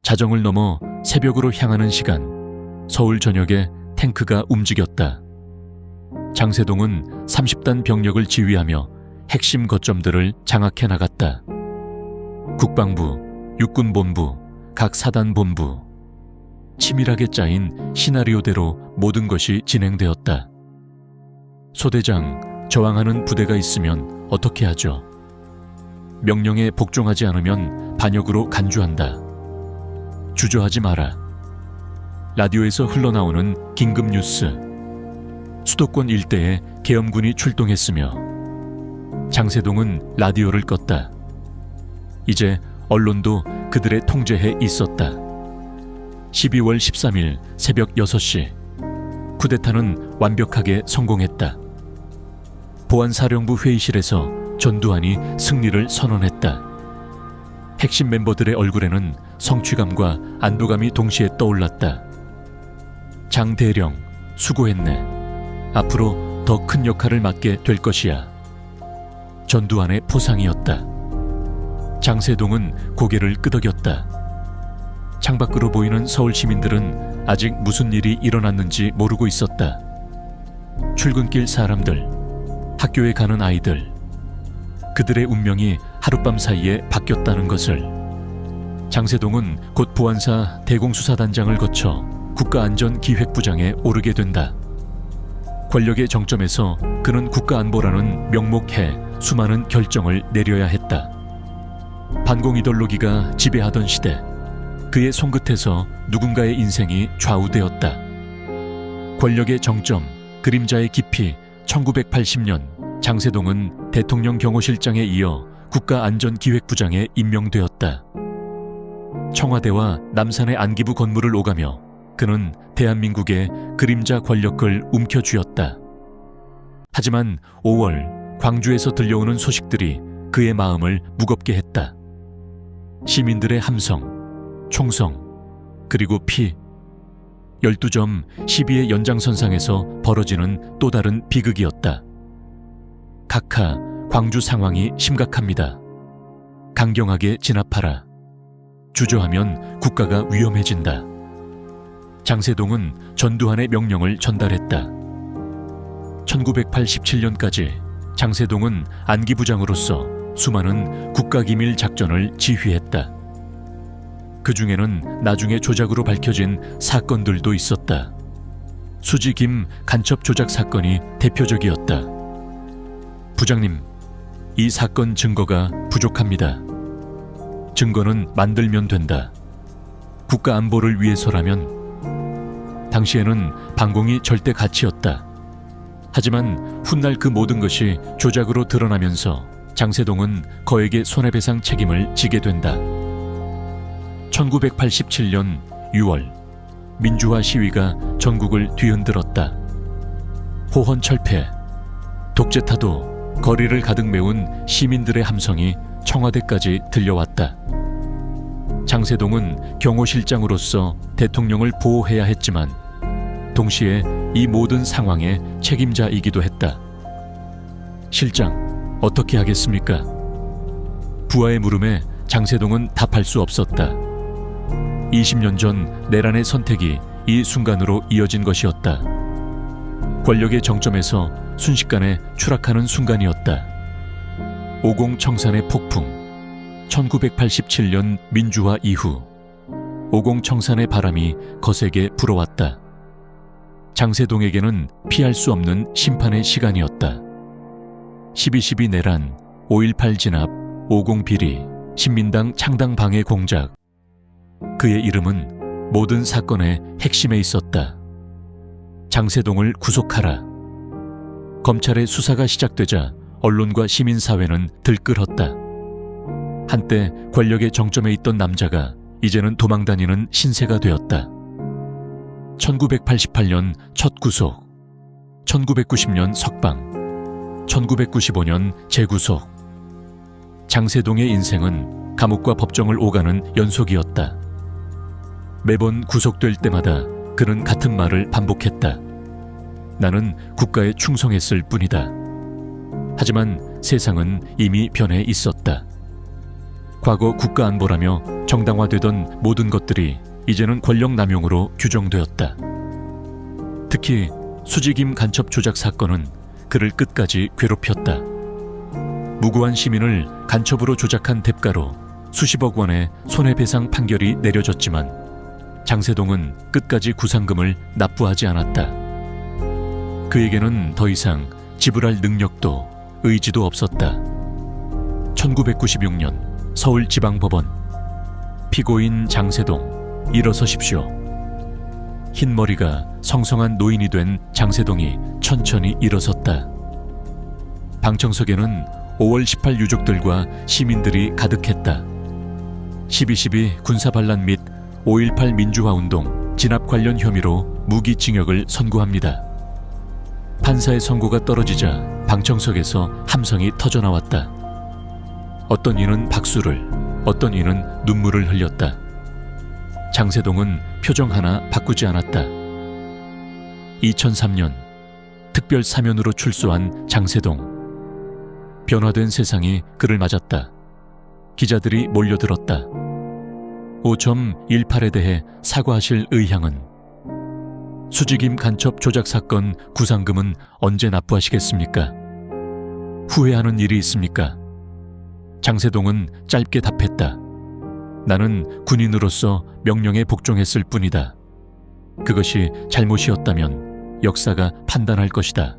자정을 넘어 새벽으로 향하는 시간, 서울 전역에 탱크가 움직였다. 장세동은 30단 병력을 지휘하며 핵심 거점들을 장악해 나갔다. 국방부, 육군본부, 각 사단본부. 치밀하게 짜인 시나리오대로 모든 것이 진행되었다. 소대장, 저항하는 부대가 있으면 어떻게 하죠? 명령에 복종하지 않으면 반역으로 간주한다. 주저하지 마라. 라디오에서 흘러나오는 긴급 뉴스. 수도권 일대에 계엄군이 출동했으며 장세동은 라디오를 껐다. 이제 언론도 그들의 통제에 있었다. 12월 13일 새벽 6시 쿠데타는 완벽하게 성공했다. 보안사령부 회의실에서 전두환이 승리를 선언했다. 핵심 멤버들의 얼굴에는 성취감과 안도감이 동시에 떠올랐다. 장대령, 수고했네. 앞으로 더 큰 역할을 맡게 될 것이야. 전두환의 포상이었다. 장세동은 고개를 끄덕였다. 창밖으로 보이는 서울 시민들은 아직 무슨 일이 일어났는지 모르고 있었다. 출근길 사람들, 학교에 가는 아이들, 그들의 운명이 하룻밤 사이에 바뀌었다는 것을. 장세동은 곧 보안사 대공수사단장을 거쳐 국가안전기획부장에 오르게 된다. 권력의 정점에서 그는 국가안보라는 명목해 수많은 결정을 내려야 했다. 반공 이데올로기가 지배하던 시대, 그의 손끝에서 누군가의 인생이 좌우되었다. 권력의 정점, 그림자의 깊이. 1980년 장세동은 대통령 경호실장에 이어 국가안전기획부장에 임명되었다. 청와대와 남산의 안기부 건물을 오가며 그는 대한민국의 그림자 권력을 움켜쥐었다. 하지만 5월 광주에서 들려오는 소식들이 그의 마음을 무겁게 했다. 시민들의 함성, 총성, 그리고 피. 12점 12의 연장선상에서 벌어지는 또 다른 비극이었다. 각하, 광주 상황이 심각합니다. 강경하게 진압하라. 주저하면 국가가 위험해진다. 장세동은 전두환의 명령을 전달했다. 1987년까지 장세동은 안기부장으로서 수많은 국가기밀 작전을 지휘했다. 그 중에는 나중에 조작으로 밝혀진 사건들도 있었다. 수지 김 간첩 조작 사건이 대표적이었다. 부장님, 이 사건 증거가 부족합니다. 증거는 만들면 된다. 국가 안보를 위해서라면. 당시에는 반공이 절대 가치였다. 하지만 훗날 그 모든 것이 조작으로 드러나면서 장세동은 거액의 손해배상 책임을 지게 된다. 1987년 6월 민주화 시위가 전국을 뒤흔들었다. 호헌 철폐, 독재 타도, 거리를 가득 메운 시민들의 함성이 청와대까지 들려왔다. 장세동은 경호실장으로서 대통령을 보호해야 했지만 동시에 이 모든 상황의 책임자이기도 했다. 실장, 어떻게 하겠습니까? 부하의 물음에 장세동은 답할 수 없었다. 20년 전 내란의 선택이 이 순간으로 이어진 것이었다. 권력의 정점에서 순식간에 추락하는 순간이었다. 50 청산의 폭풍. 1987년 민주화 이후 50 청산의 바람이 거세게 불어왔다. 장세동에게는 피할 수 없는 심판의 시간이었다. 12.12 내란, 5.18 진압, 50 비리, 신민당 창당 방해 공작. 그의 이름은 모든 사건의 핵심에 있었다. 장세동을 구속하라. 검찰의 수사가 시작되자 언론과 시민사회는 들끓었다. 한때 권력의 정점에 있던 남자가 이제는 도망다니는 신세가 되었다. 1988년 첫 구속, 1990년 석방, 1995년 재구속. 장세동의 인생은 감옥과 법정을 오가는 연속이었다. 매번 구속될 때마다 그는 같은 말을 반복했다. 나는 국가에 충성했을 뿐이다. 하지만 세상은 이미 변해 있었다. 과거 국가안보라며 정당화되던 모든 것들이 이제는 권력 남용으로 규정되었다. 특히 수직임 간첩 조작 사건은 그를 끝까지 괴롭혔다. 무고한 시민을 간첩으로 조작한 대가로 수십억 원의 손해배상 판결이 내려졌지만 장세동은 끝까지 구상금을 납부하지 않았다. 그에게는 더 이상 지불할 능력도 의지도 없었다. 1996년 서울지방법원. 피고인 장세동, 일어서십시오. 흰머리가 성성한 노인이 된 장세동이 천천히 일어섰다. 방청석에는 5월 18 유족들과 시민들이 가득했다. 12.12 군사반란 및 5.18 민주화운동 진압 관련 혐의로 무기징역을 선고합니다. 판사의 선고가 떨어지자 방청석에서 함성이 터져나왔다. 어떤 이는 박수를, 어떤 이는 눈물을 흘렸다. 장세동은 표정 하나 바꾸지 않았다. 2003년 특별 사면으로 출소한 장세동. 변화된 세상이 그를 맞았다. 기자들이 몰려들었다. 5.18에 대해 사과하실 의향은? 수직임 간첩 조작 사건 구상금은 언제 납부하시겠습니까? 후회하는 일이 있습니까? 장세동은 짧게 답했다. 나는 군인으로서 명령에 복종했을 뿐이다. 그것이 잘못이었다면 역사가 판단할 것이다.